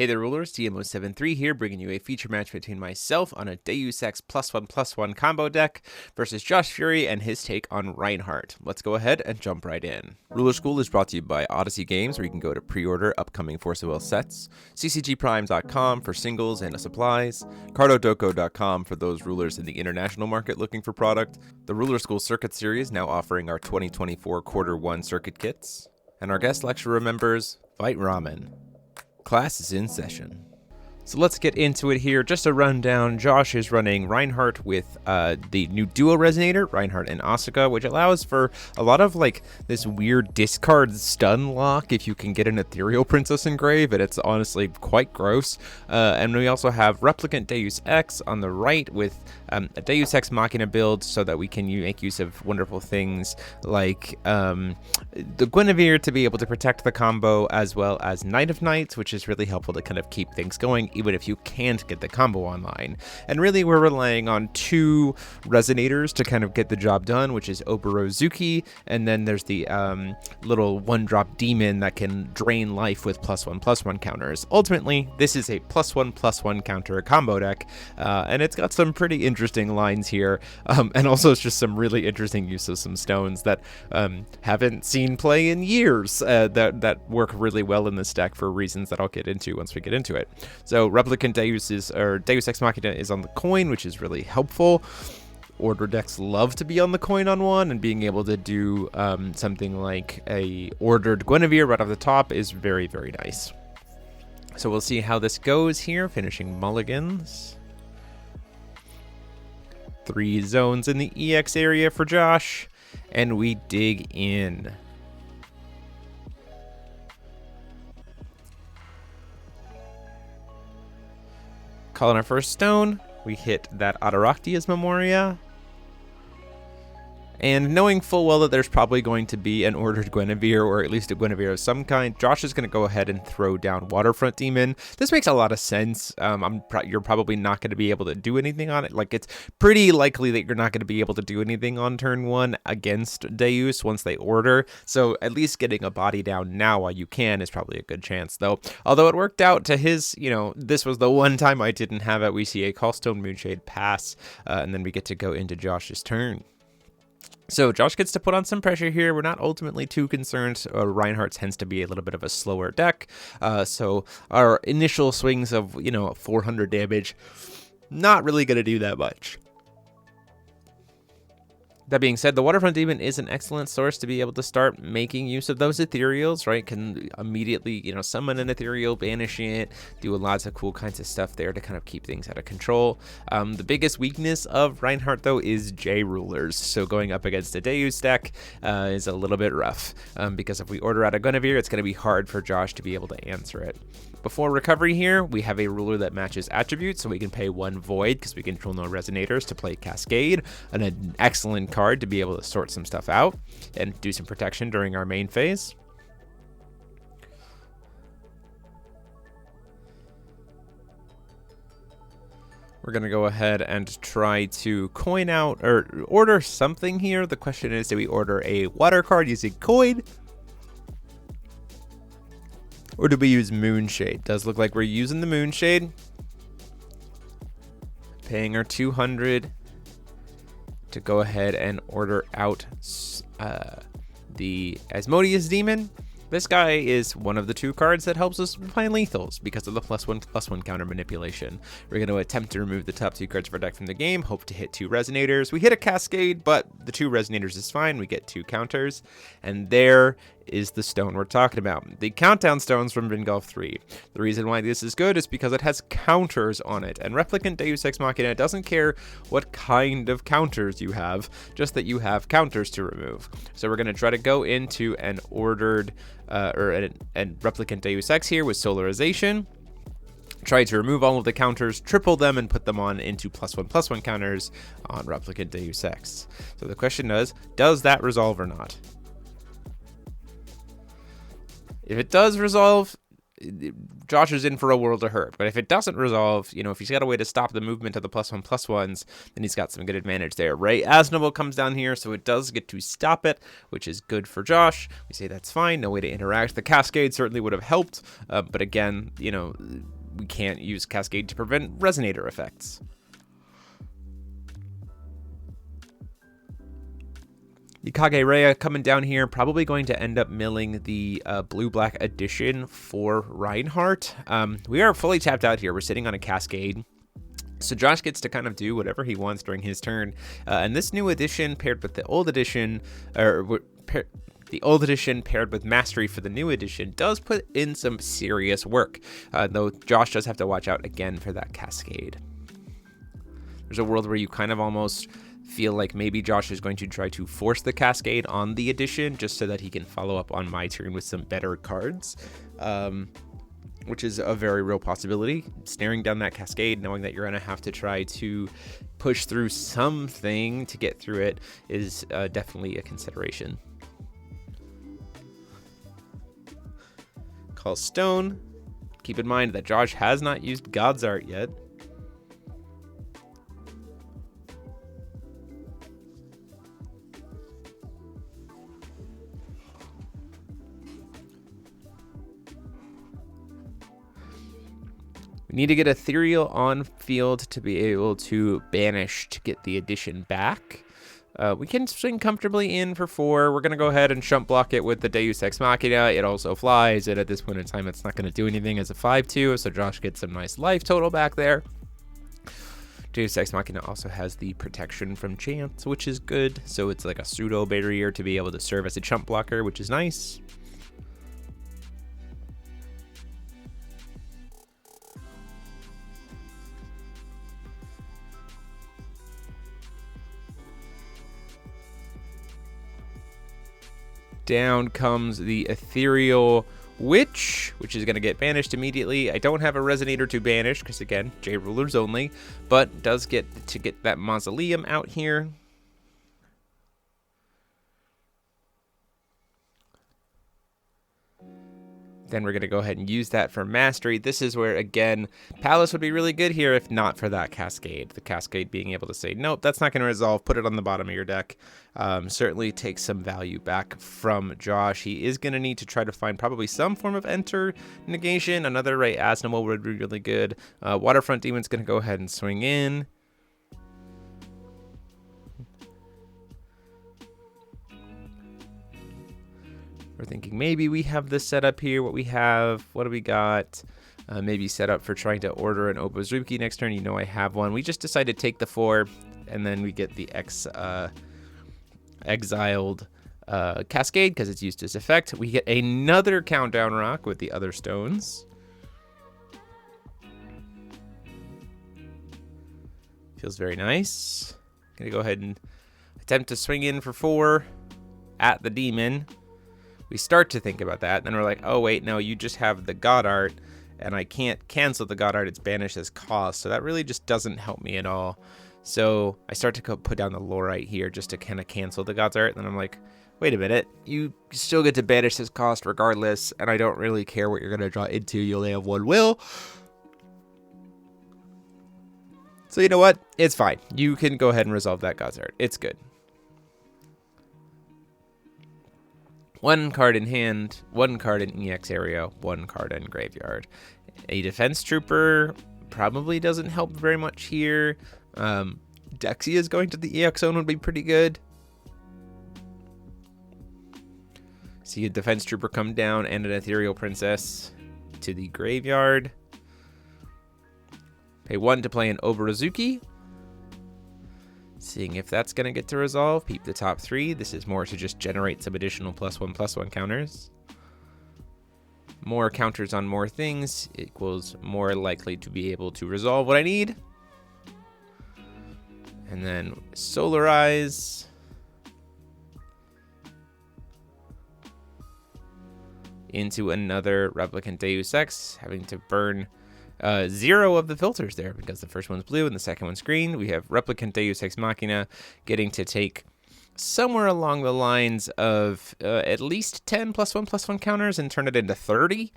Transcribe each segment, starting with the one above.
Hey there, rulers, DMO73 here, bringing you a feature match between myself on a Deus Ex +1/+1 combo deck versus Josh Furey and his take on Reinhardt. Let's go ahead and jump right in. Ruler School is brought to you by Odyssey Games, where you can go to pre-order upcoming Force of Will sets, ccgprime.com for singles and supplies, cardodoko.com for those rulers in the international market looking for product, the Ruler School Circuit Series now offering our 2024 Quarter 1 circuit kits, and our guest lecturer members, Fight Ramen. Class is in session. So let's get into it here. Just a rundown. Josh is running Reinhardt with the new duo resonator, Reinhardt and Asuka, which allows for a lot of like this weird discard stun lock if you can get an Ethereal Princess Engrave, and it's honestly quite gross. And we also have Replicant Deus Ex on the right with a Deus Ex Machina build so that we can make use of wonderful things like the Guinevere to be able to protect the combo, as well as Knight of Knights, which is really helpful to kind of keep things going even if you can't get the combo online. And really we're relying on two resonators to kind of get the job done, which is Oborozuki, and then there's the little one-drop demon that can drain life with +1/+1 counters. Ultimately, this is a +1/+1 counter combo deck, and it's got some pretty interesting lines here, and also it's just some really interesting use of some stones that haven't seen play in years that work really well in this deck for reasons that I'll get into once we get into it. So Replicant Deus Ex Machina is on the coin, which is really helpful. Order decks love to be on the coin on one, and being able to do something like a ordered Guinevere right off the top is very, very nice. So we'll see how this goes here, finishing mulligans. 3 zones in the EX area for Josh, and we dig in. Calling our first stone, we hit that Ataractia's Memoria. And knowing full well that there's probably going to be an ordered Guinevere, or at least a Guinevere of some kind, Josh is going to go ahead and throw down Waterfront Demon. This makes a lot of sense. You're probably not going to be able to do anything on it. Like, it's pretty likely that you're not going to be able to do anything on turn 1 against Deus once they order. So at least getting a body down now while you can is probably a good chance, though. Although it worked out to his, this was the one time I didn't have it. We see a Callstone Moonshade pass, and then we get to go into Josh's turn. So Josh gets to put on some pressure here. We're not ultimately too concerned. Reinhardt tends to be a little bit of a slower deck. So our initial swings of, 400 damage, not really going to do that much. That being said, the Waterfront Demon is an excellent source to be able to start making use of those ethereals, right? Can immediately, summon an ethereal, banish it, do lots of cool kinds of stuff there to kind of keep things out of control. The biggest weakness of Reinhardt, though, is J rulers. So going up against a Deus deck is a little bit rough, because if we order out a Guinevere, it's going to be hard for Josh to be able to answer it. Before recovery here, we have a ruler that matches attributes, so we can pay 1 void because we control no resonators to play Cascade, and an excellent card to be able to sort some stuff out and do some protection during our main phase. We're going to go ahead and try to coin out or order something here. The question is, do we order a water card using coin? Or do we use Moonshade? Does look like we're using the Moonshade. Paying our 200 to go ahead and order out the Asmodeus Demon. This guy is one of the 2 cards that helps us play lethals because of the +1/+1 counter manipulation. We're going to attempt to remove the top 2 cards of our deck from the game, hope to hit 2 resonators. We hit a Cascade, but the 2 resonators is fine. We get 2 counters, and there is the stone we're talking about. The countdown stones from Vingolf 3. The reason why this is good is because it has counters on it, and Replicant Deus Ex Machina doesn't care what kind of counters you have, just that you have counters to remove. So we're going to try to go into an ordered and Replicant Deus Ex here with Solarization. Try to remove all of the counters, triple them, and put them on into +1/+1 counters on Replicant Deus Ex. So the question is, does that resolve or not? If it does resolve, Josh is in for a world of hurt. But if it doesn't resolve, you know, if he's got a way to stop the movement of the +1/+1s, then he's got some good advantage there. Ray Asnoble comes down here, so it does get to stop it, which is good for Josh. We say that's fine, no way to interact. The Cascade certainly would have helped, but again, you know, we can't use Cascade to prevent resonator effects. The Kagereya coming down here, probably going to end up milling the blue-black edition for Reinhardt. We are fully tapped out here. We're sitting on a Cascade. So Josh gets to kind of do whatever he wants during his turn. And this new edition paired with the old edition, the old edition paired with Mastery for the new edition does put in some serious work. Though Josh does have to watch out again for that Cascade. There's a world where you kind of almost feel like maybe Josh is going to try to force the Cascade on the edition just so that he can follow up on my turn with some better cards, which is a very real possibility. Staring down that Cascade, knowing that you're going to have to try to push through something to get through it is definitely a consideration. Call Stone. Keep in mind that Josh has not used God's Art yet. We need to get Ethereal on field to be able to banish to get the addition back. We can swing comfortably in for 4. We're going to go ahead and shump block it with the Deus Ex Machina. It also flies, and at this point in time, it's not going to do anything as a 5/2, so Josh gets some nice life total back there. Deus Ex Machina also has the protection from chance, which is good, so it's like a pseudo barrier to be able to serve as a chump blocker, which is nice. Down comes the Ethereal Witch, which is going to get banished immediately. I don't have a Resonator to banish because, again, J rulers only, but does get to get that Mausoleum out here. Then we're going to go ahead and use that for Mastery. This is where, again, Palace would be really good here if not for that Cascade. The Cascade being able to say, nope, that's not going to resolve. Put it on the bottom of your deck. Certainly takes some value back from Josh. He is going to need to try to find probably some form of enter negation. Another Ray Asnoble would be really good. Waterfront Demon's going to go ahead and swing in. We're thinking maybe we have this set up here. What do we got? Maybe set up for trying to order an Obozuki next turn. You know I have one. We just decided to take the 4, and then we get the exiled Cascade because it's used as effect. We get another Countdown Rock with the other stones. Feels very nice. Gonna go ahead and attempt to swing in for 4 at the demon. We start to think about that, and then we're like, oh wait, no, you just have the God Art, and I can't cancel the God Art, it's banished as cost, so that really just doesn't help me at all. So I start to put down the Lorite here just to kind of cancel the God's Art, and then I'm like, wait a minute, you still get to banish this cost regardless, and I don't really care what you're going to draw into, you only have 1 will. So you know what, it's fine. You can go ahead and resolve that God's Art, it's good. 1 card in hand, 1 card in EX area, 1 card in graveyard. A defense trooper probably doesn't help very much here. Dexia's going to the EX zone would be pretty good. See a defense trooper come down and an ethereal princess to the graveyard. Pay 1 to play an Obozuki. Seeing if that's going to get to resolve. Peep the top 3. This is more to just generate some additional +1/+1 counters. More counters on more things equals more likely to be able to resolve what I need. And then Solarize. Into another Replicant Deus Ex, having to burn 0 of the filters there because the first one's blue and the second one's green. We have Replicant Deus Ex Machina getting to take somewhere along the lines of at least 10 +1/+1 counters and turn it into 30.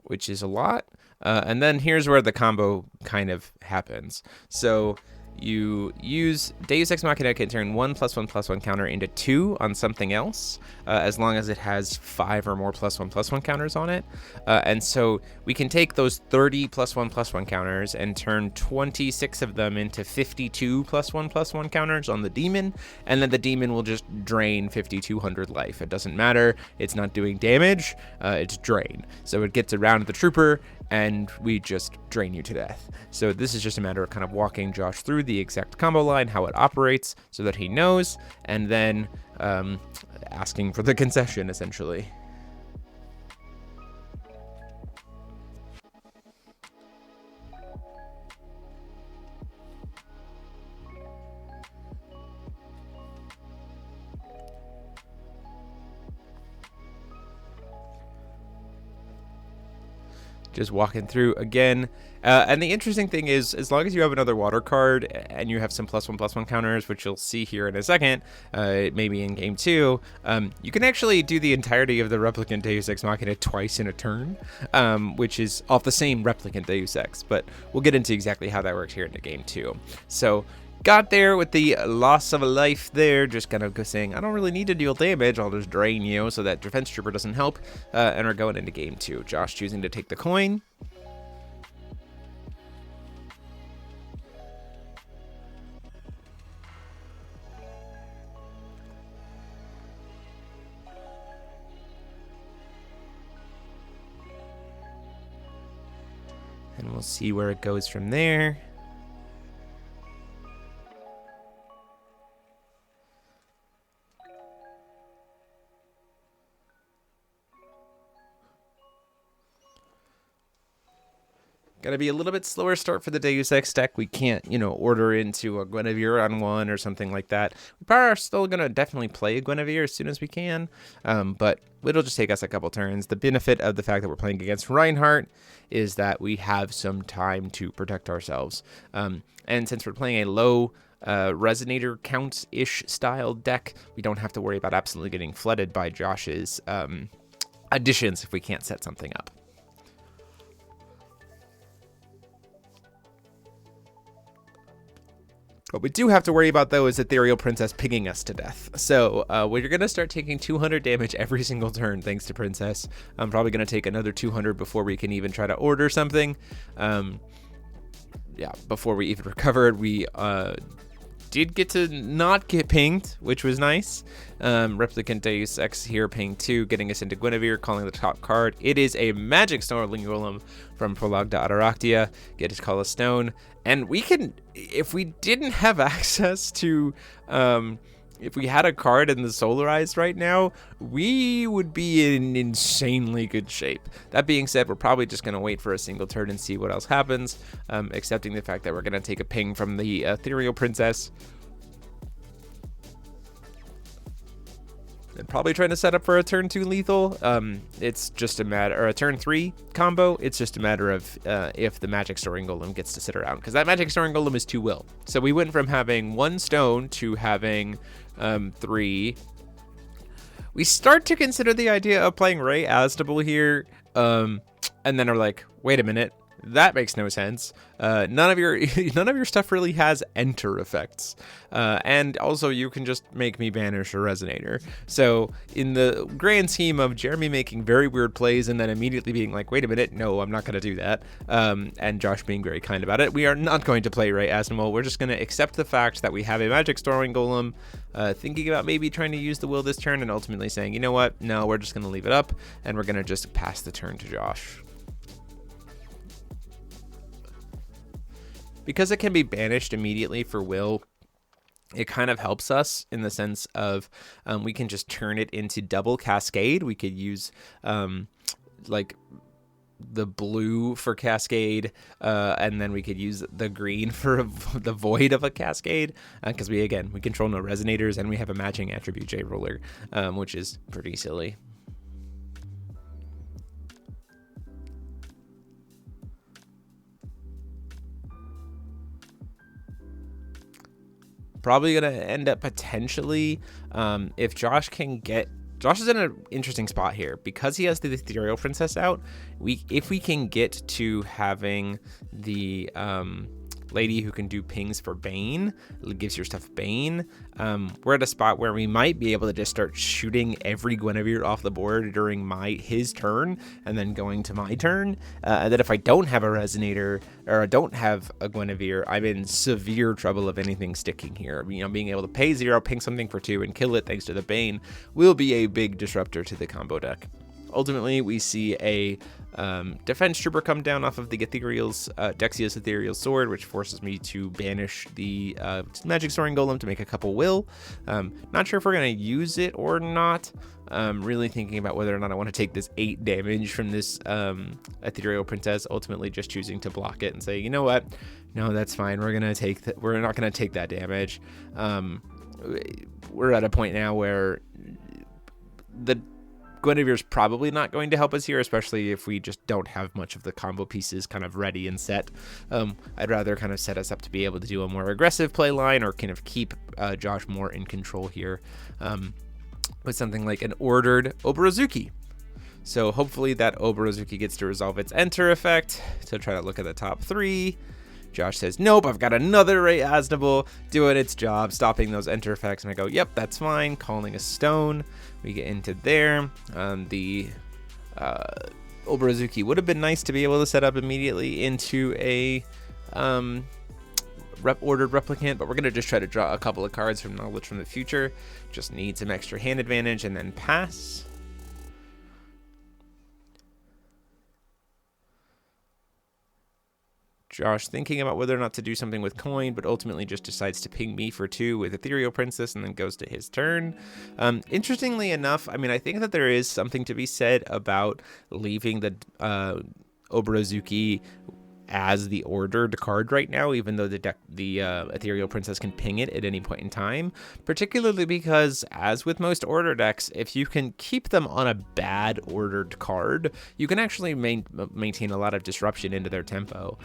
which is a lot. And then here's where the combo kind of happens. So you use Deus Ex Machina can turn 1+1/+1 counter into 2 on something else, as long as it has 5 or more +1/+1 counters on it. And so we can take those 30 +1/+1 counters and turn 26 of them into 52 +1/+1 counters on the demon, and then the demon will just drain 5200 life. It doesn't matter. It's not doing damage. It's drain. So it gets around the trooper, and we just drain you to death. So this is just a matter of kind of walking Josh through the exact combo line, how it operates, so that he knows, and then asking for the concession, essentially. Just walking through again. And the interesting thing is, as long as you have another water card and you have some +1/+1 counters, which you'll see here in a second, maybe in game 2, you can actually do the entirety of the replicant Deus Ex Machina twice in a turn, which is off the same replicant Deus Ex, but we'll get into exactly how that works here into game 2. So got there with the loss of a life there, just kind of saying, I don't really need to deal damage, I'll just drain you, so that defense trooper doesn't help, and we're going into game 2. Josh choosing to take the coin. And we'll see where it goes from there. Gotta be a little bit slower start for the Deus Ex deck. We can't, order into a Guinevere on 1 or something like that. We probably are still gonna definitely play a Guinevere as soon as we can, but it'll just take us a couple turns. The benefit of the fact that we're playing against Reinhardt is that we have some time to protect ourselves. And since we're playing a low resonator count-ish style deck, we don't have to worry about absolutely getting flooded by Josh's additions if we can't set something up. What we do have to worry about, though, is Ethereal Princess pinging us to death. So we're going to start taking 200 damage every single turn, thanks to Princess. I'm probably going to take another 200 before we can even try to order something. Yeah, before we even recovered, we did get to not get pinged, which was nice. Replicant Deus Ex here ping 2, getting us into Guinevere, calling the top card. It is a Magic Snarling Golem from Prologue to Ataractia. Get to call a stone. And we can, if we didn't have access to, if we had a card in the Solarized right now, we would be in insanely good shape. That being said, we're probably just going to wait for a single turn and see what else happens, accepting the fact that we're going to take a ping from the Ethereal Princess. And probably trying to set up for a turn 2 lethal. It's just a matter, or a turn 3 combo. It's just a matter of if the Magic Storing Golem gets to sit around, because that Magic Storing Golem is 2 will. So we went from having 1 stone to having 3. We start to consider the idea of playing Ray Asdable here, and then are like, wait a minute. That makes no sense. None of your stuff really has enter effects, and also you can just make me banish a resonator. So in the grand scheme of Jeremy making very weird plays and then immediately being like, "Wait a minute, no, I'm not going to do that," and Josh being very kind about it, we are not going to play Ray Asdable. We're just going to accept the fact that we have a Magic Storing Golem, thinking about maybe trying to use the will this turn, and ultimately saying, you know what, no, we're just going to leave it up, and we're going to just pass the turn to Josh. Because it can be banished immediately for will, it kind of helps us in the sense of we can just turn it into double cascade. We could use like the blue for cascade, and then we could use the green for the void of a cascade, because we control no resonators and we have a matching attribute J roller, which is pretty silly. Probably going to end up potentially, if Josh can get Josh is in an interesting spot here because he has the Ethereal Princess out. If we can get to having the lady who can do pings for Bane, it gives your stuff Bane. We're at a spot where we might be able to just start shooting every Guinevere off the board during his turn and then going to my turn. And then if I don't have a resonator or I don't have a Guinevere, I'm in severe trouble of anything sticking here. You know, being able to pay 0, ping something for 2, and kill it thanks to the Bane will be a big disruptor to the combo deck. Ultimately, we see a defense trooper come down off of the Dexia's Ethereal Sword, which forces me to banish the Magic Soaring Golem to make a couple will. Not sure if we're going to use it or not. Really thinking about whether or not I want to take this 8 damage from this Ethereal Princess, ultimately just choosing to block it and say, you know what? No, that's fine. We're not going to take that damage. We're at a point now where the Guinevere's probably not going to help us here, especially if we just don't have much of the combo pieces kind of ready and set. I'd rather kind of set us up to be able to do a more aggressive play line or kind of keep Josh more in control here with something like an ordered Oborozuki. So hopefully that Oborozuki gets to resolve its enter effect to try to look at the top 3. Josh says, nope, I've got another Ray Asnable doing its job, stopping those enter effects. And I go, yep, that's fine. Calling a stone. We get into there. The Oborozuki would have been nice to be able to set up immediately into a ordered replicant, but we're going to just try to draw a couple of cards from Knowledge from the Future. Just need some extra hand advantage and then pass. Josh thinking about whether or not to do something with coin, but ultimately just decides to ping me for 2 with Ethereal Princess and then goes to his turn. Interestingly enough, I mean, I think that there is something to be said about leaving the Oborozuki as the ordered card right now, even though the Ethereal Princess can ping it at any point in time, particularly because, as with most order decks, if you can keep them on a bad ordered card, you can actually maintain a lot of disruption into their tempo,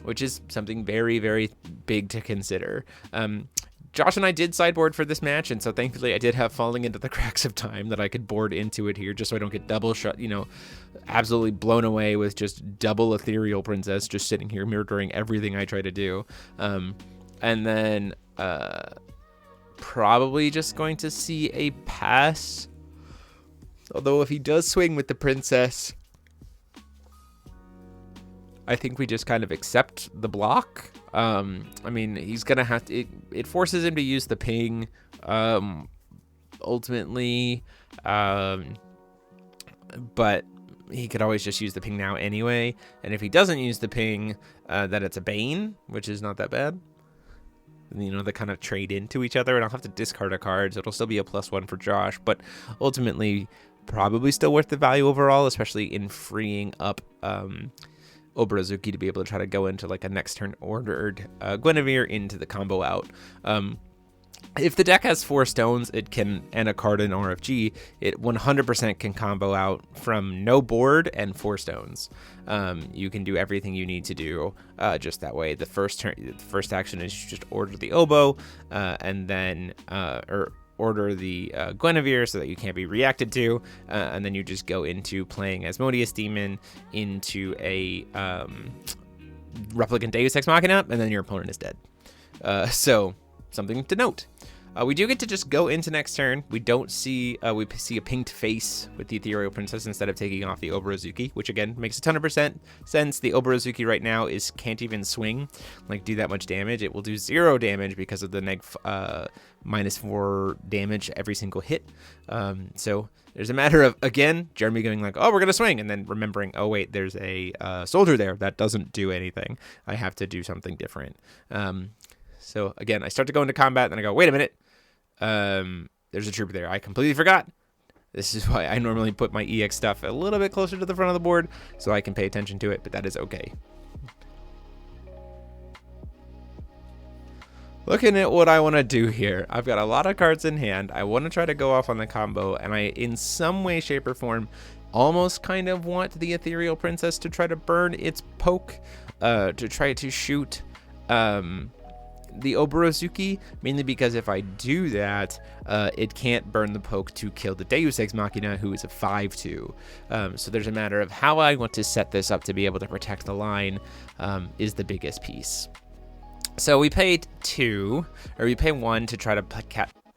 which is something very, very big to consider. Josh and I did sideboard for this match, and so thankfully I did have Falling into the Cracks of Time that I could board into it here just so I don't get double shot, absolutely blown away with just double Ethereal Princess just sitting here murdering everything I try to do. And then probably just going to see a pass. Although if he does swing with the Princess, I think we just kind of accept the block. I mean, he's going to have to... It forces him to use the ping, ultimately. But he could always just use the ping now anyway. And if he doesn't use the ping, then it's a Bane, which is not that bad. They kind of trade into each other, and I'll have to discard a card, so it'll still be a +1 for Josh. But ultimately, probably still worth the value overall, especially in freeing up... Oborozuki to be able to try to go into like a next turn ordered Guinevere into the combo out. If the deck has 4 stones, it can, and a card in RFG, it 100% can combo out from no board and 4 stones. You can do everything you need to do just that way. The first action is just order the oboe, and then order the Guinevere so that you can't be reacted to, and then you just go into playing Asmodeus Demon into a replicant Deus Ex Machina, and then your opponent is dead. So something to note. We do get to just go into next turn. We don't see, we see a pinged face with the Ethereal Princess instead of taking off the Oborozuki, which again makes a ton of sense. The Oborozuki right now can't even swing, do that much damage. It will do 0 damage because of the -4 damage every single hit. So there's a matter of, again, Jeremy going like, oh, we're going to swing, and then remembering, oh, wait, there's a soldier there. That doesn't do anything. I have to do something different. So again, I start to go into combat, then I go, wait a minute. There's a trooper there. I completely forgot. This is why I normally put my EX stuff a little bit closer to the front of the board so I can pay attention to it, but that is okay. Looking at what I want to do here, I've got a lot of cards in hand. I want to try to go off on the combo, and I, in some way, shape, or form, almost kind of want the Ethereal Princess to try to burn its poke, to try to shoot the Oborozuki, mainly because if I do that, it can't burn the poke to kill the Deus Ex Machina, who is a 5/2. So there's a matter of how I want to set this up to be able to protect the line is the biggest piece. So we paid 1 to try to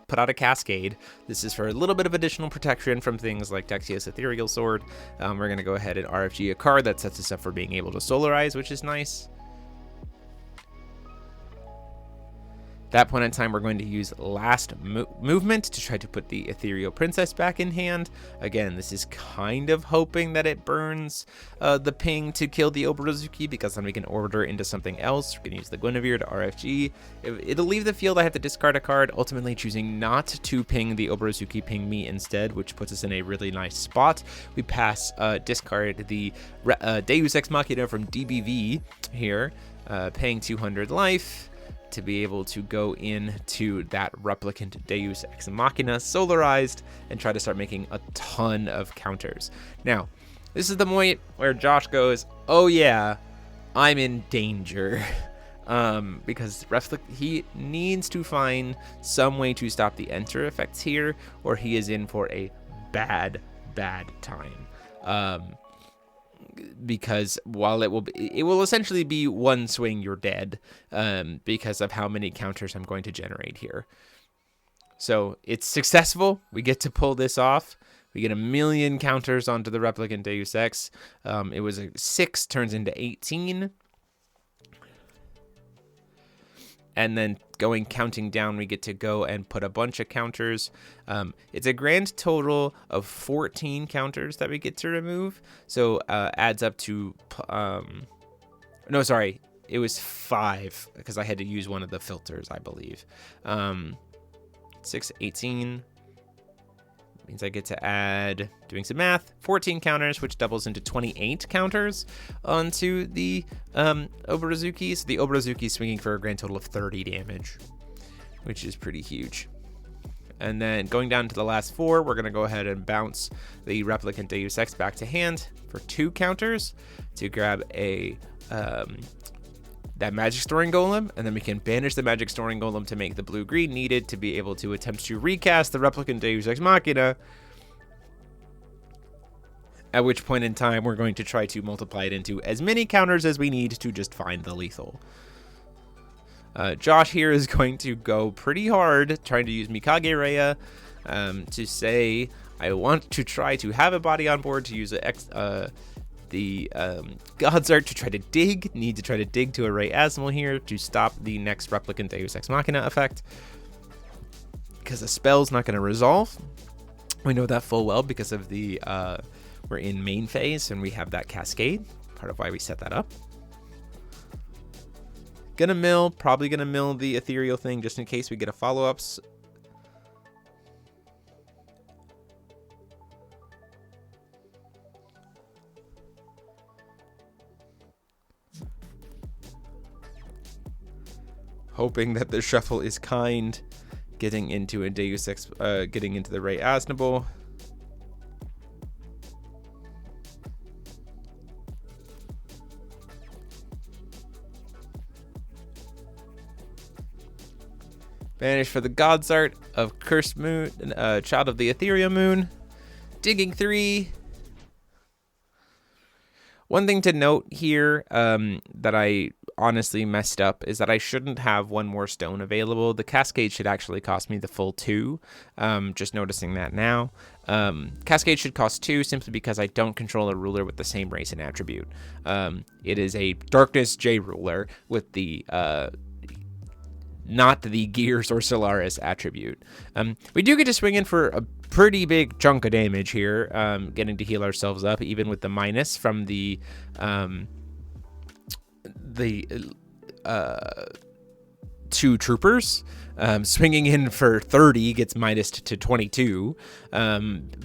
put out a Cascade. This is for a little bit of additional protection from things like Dexia's Ethereal Sword. We're going to go ahead and RFG a card that sets us up for being able to Solarize, which is nice. At that point in time, we're going to use last movement to try to put the Ethereal Princess back in hand. Again, this is kind of hoping that it burns the ping to kill the Oborozuki, because then we can order into something else. We can use the Guinevere to RFG. It'll leave the field. I have to discard a card, ultimately choosing not to ping the Oborozuki, ping me instead, which puts us in a really nice spot. We pass, discard the Deus Ex Machina from DBV here, paying 200 life. To be able to go into that replicant Deus Ex Machina solarized and try to start making a ton of counters. Now, this is the point where Josh goes, oh yeah, I'm in danger. Because he needs to find some way to stop the enter effects here, or he is in for a bad time. Because while it will essentially be one swing, you're dead, because of how many counters I'm going to generate here. So it's successful. We get to pull this off. We get 1,000,000 counters onto the replicant Deus Ex. It was a 6, turns into 18. And then counting down, we get to go and put a bunch of counters. It's a grand total of 14 counters that we get to remove. So adds up to, no, sorry, it was 5 because I had to use one of the filters, I believe. 6, 18. Means I get to add, doing some math, 14 counters, which doubles into 28 counters onto the Oborozuki. So the Oborozuki swinging for a grand total of 30 damage, which is pretty huge. And then going down to the last 4, we're going to go ahead and bounce the replicant Deus Ex back to hand for 2 counters to grab a that magic storing golem, and then we can banish the magic storing golem to make the blue-green needed to be able to attempt to recast the replicant Deus Ex Machina, at which point in time we're going to try to multiply it into as many counters as we need to just find the lethal. Josh here is going to go pretty hard trying to use Mikage Raya to say, I want to try to have a body on board to use the God's Art to try to dig. Need to try to dig to a Ray Asmal here to stop the next replicant Deus Ex Machina effect, because the spell's not going to resolve. We know that full well because of the we're in main phase and we have that Cascade, part of why we set that up. Probably gonna mill the ethereal thing just in case we get a follow-ups. Hoping that the shuffle is kind, getting into a Deus Ex, getting into the Ray Asnable. Banish for the God's Art of Cursed Moon, Child of the Ethereal Moon. Digging 3. One thing to note here that I honestly messed up is that I shouldn't have one more stone available. The Cascade should actually cost me the full 2. Just noticing that now. Cascade should cost 2 simply because I don't control a ruler with the same race and attribute. It is a Darkness J ruler with the not the Gears or Solaris attribute. We do get to swing in for a pretty big chunk of damage here, getting to heal ourselves up, even with the minus from the 2 troopers. Swinging in for 30 gets minused to 22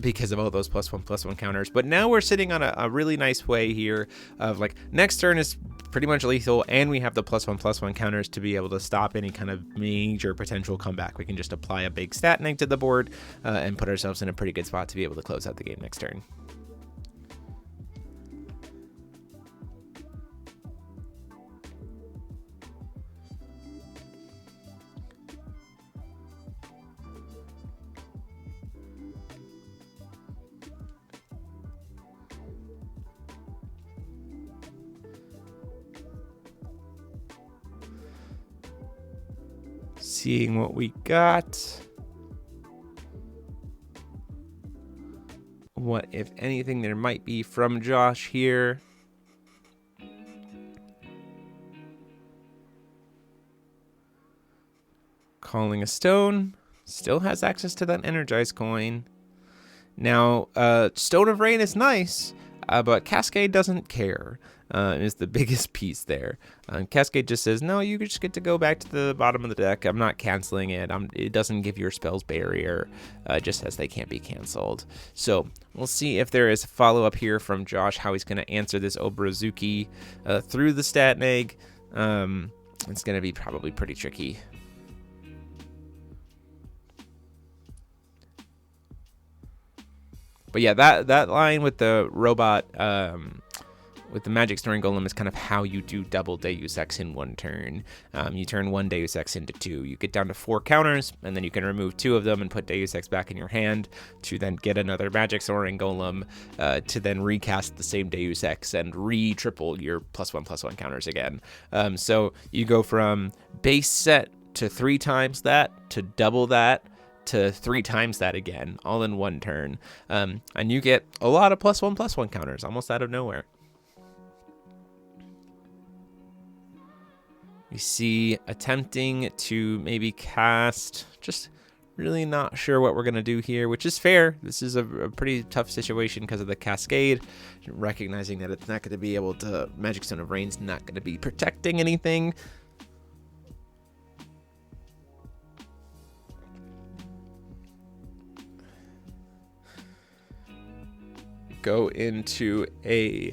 because of all those +1/+1 counters. But now we're sitting on a really nice way here of like next turn is pretty much lethal, and we have the +1/+1 counters to be able to stop any kind of major potential comeback. We can just apply a big stat neg to the board and put ourselves in a pretty good spot to be able to close out the game next turn. Seeing what we got. What, if anything, there might be from Josh here. Calling a stone. Still has access to that energized coin. Now, Stone of Rain is nice, but Cascade doesn't care. Is the biggest piece there. Cascade just says, no, you just get to go back to the bottom of the deck. I'm not canceling it. It doesn't give your spells barrier. It just says they can't be canceled. So we'll see if there is a follow-up here from Josh, how he's going to answer this Obrazuki through the stat neg. It's going to be probably pretty tricky. But yeah, that line with the robot, with the Magic Storing Golem is kind of how you do double Deus Ex in one turn. You turn one Deus Ex into two. You get down to 4 counters, and then you can remove 2 of them and put Deus Ex back in your hand to then get another Magic Storing Golem to then recast the same Deus Ex and re-triple your +1/+1 counters again. So you go from base set to 3 times that, to double that, to 3 times that again, all in one turn. And you get a lot of +1/+1 counters almost out of nowhere. We see attempting to maybe cast, just really not sure what we're going to do here, which is fair. This is a pretty tough situation because of the Cascade, recognizing that it's not going to be able to, Magic Stone of Rain's not going to be protecting anything. Go into a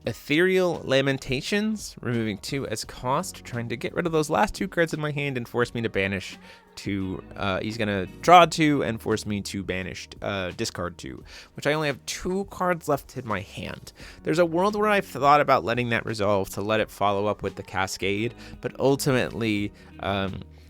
Ethereal Lamentations, removing 2 as cost, trying to get rid of those last 2 cards in my hand and force me to banish 2. He's going to draw 2 and force me to banish, discard 2, which I only have 2 cards left in my hand. There's a world where I've thought about letting that resolve to let it follow up with the Cascade, but ultimately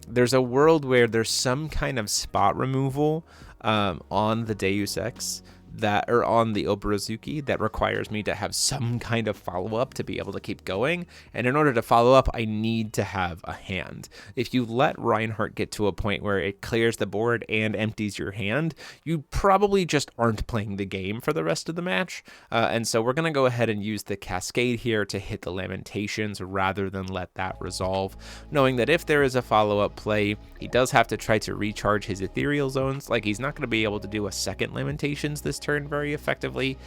there's a world where there's some kind of spot removal on the Deus Ex that, or on the Obrazuki, that requires me to have some kind of follow-up to be able to keep going. And in order to follow up, I need to have a hand. If you let Reinhardt get to a point where it clears the board and empties your hand, you probably just aren't playing the game for the rest of the match. And so we're going to go ahead and use the Cascade here to hit the Lamentations rather than let that resolve, knowing that if there is a follow-up play, he does have to try to recharge his Ethereal Zones. Like, he's not going to be able to do a second Lamentations this turn very effectively,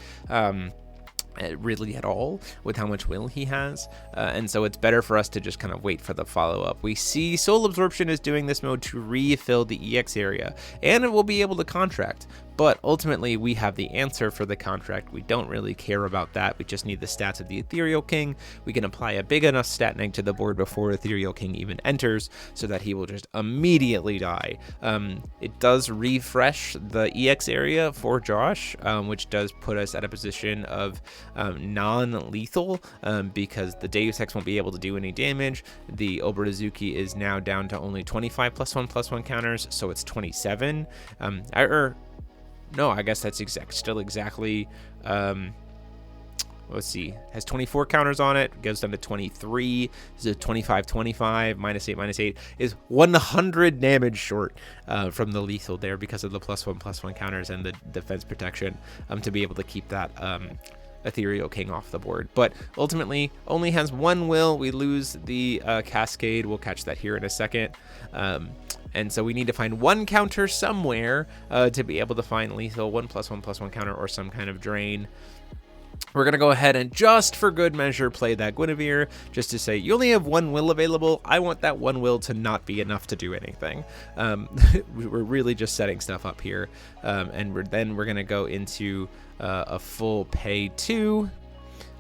really at all, with how much will he has, and so it's better for us to just kind of wait for the follow-up. We see Soul Absorption is doing this mode to refill the EX area, and it will be able to contract, but ultimately we have the answer for the contract. We don't really care about that. We just need the stats of the Ethereal King. We can apply a big enough stat neg to the board before Ethereal King even enters so that he will just immediately die. It does refresh the EX area for Josh, which does put us at a position of non-lethal, because the Deus Ex won't be able to do any damage. The Obrazuki is now down to only 25 +1/+1 counters, so it's 27. No, I guess that's still exactly, let's see, has 24 counters on it, goes down to 23, this is 25/25, -8 is 100 damage short from the lethal there because of the +1/+1 counters and the defense protection, to be able to keep that Ethereal King off the board. But ultimately only has 1 will. We lose the Cascade. We'll catch that here in a second. And so we need to find 1 counter somewhere to be able to find lethal, 1 +1/+1 counter or some kind of drain. We're going to go ahead and, just for good measure, play that Guinevere, just to say, you only have 1 will available. I want that 1 will to not be enough to do anything. We're really just setting stuff up here. And we're going to go into a full pay 2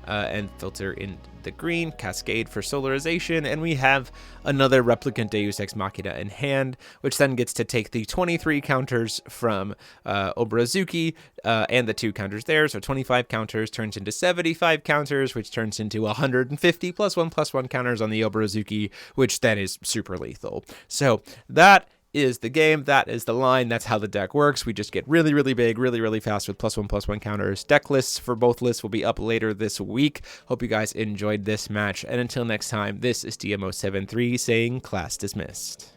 and filter in the green, Cascade for Solarization, and we have another Replicant Deus Ex Machina in hand, which then gets to take the 23 counters from Obrazuki and the 2 counters there, so 25 counters turns into 75 counters, which turns into 150 +1/+1 counters on the Obrazuki, which then is super lethal. So that is the game. That is the line. That's how the deck works. We just get really, really big, really, really fast with +1/+1 counters. Deck lists for both lists will be up later this week. Hope you guys enjoyed this match. And until next time, this is DMO73 saying class dismissed.